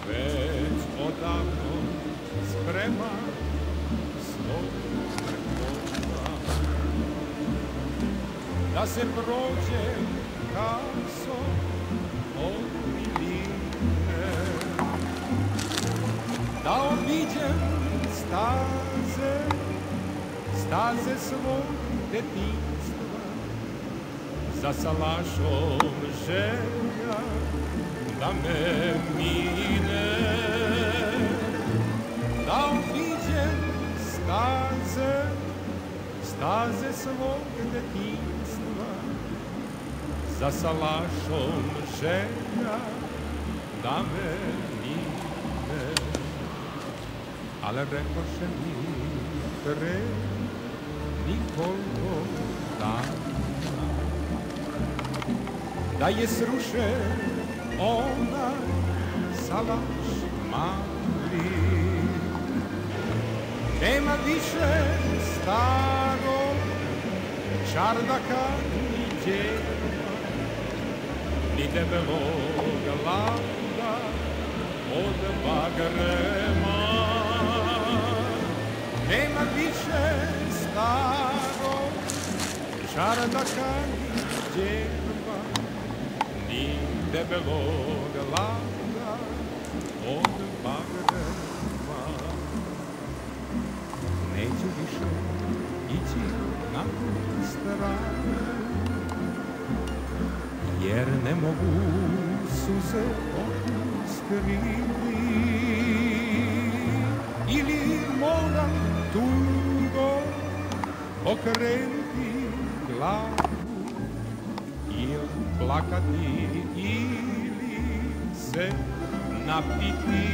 već odavno sprema svoj prepoznam. Da se prođe kasom od miline, da obiđem staze svog detinjstva, za salašom želja da me mine, da obiđem staze svog detinjstva, za salašom želja da me mine. Ale rekoše mi pre nikoliko dana da je srušen onaj salaš mali. Nema više starog čardaka ni djeva, ni debelog landa od bagrema. Nema više starog čardaka ni djeva, ni debelog landa od bagrema. Neću više ići na tu stranu, jer ne mogu suze skriti. Ili moram tugo okrenuti glavu, ili plakati, ili se napiti.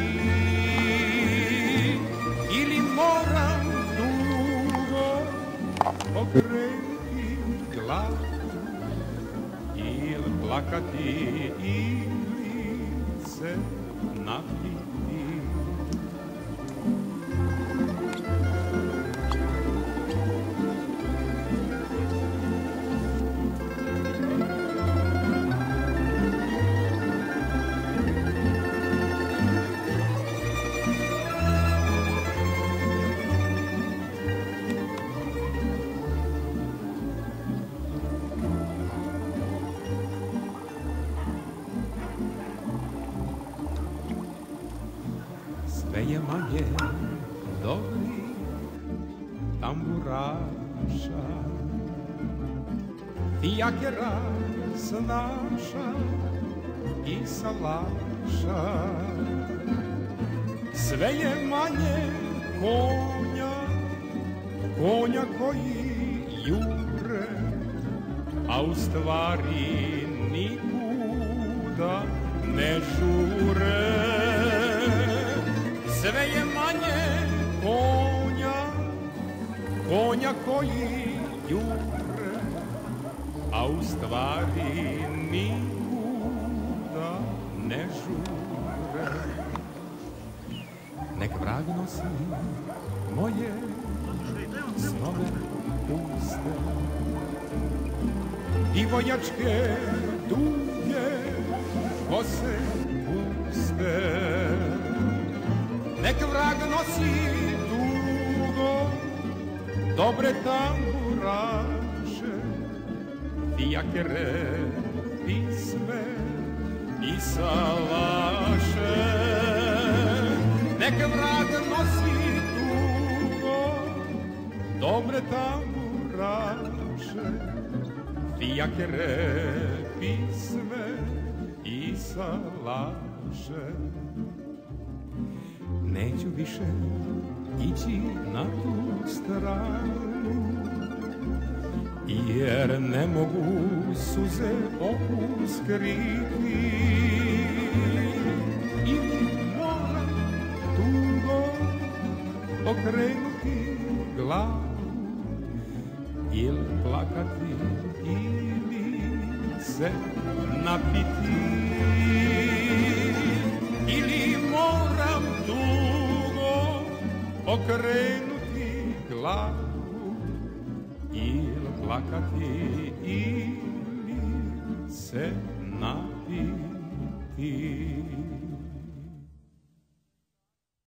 Ili moram tugo okrenuti glavu, ili plakati, ili se napiti. Sve je manje dobrih tamburaša, fijakera snaša i salaša. Sve je manje konja koji jure, a u stvari nikuda ne žure. Sve je manje konja koji jure, a u stvari nikuda ne žure. Nek vrag nosi moje snove puste i vojačke duge kose puste. Nek vrag nosi dugo dobre tamburaše, fijakere, pisme i salaše. Nek vrag nosi dugo dobre tamburaše, fijakere, pisme i salaše. Neću više ići na tu stranu, jer ne mogu suze oku skriti. Ili moram tugo okrenuti glavu, ili plakati, ili se napiti. Ili moram tugo okrenuti glavu, ili plakati, ili se napiti.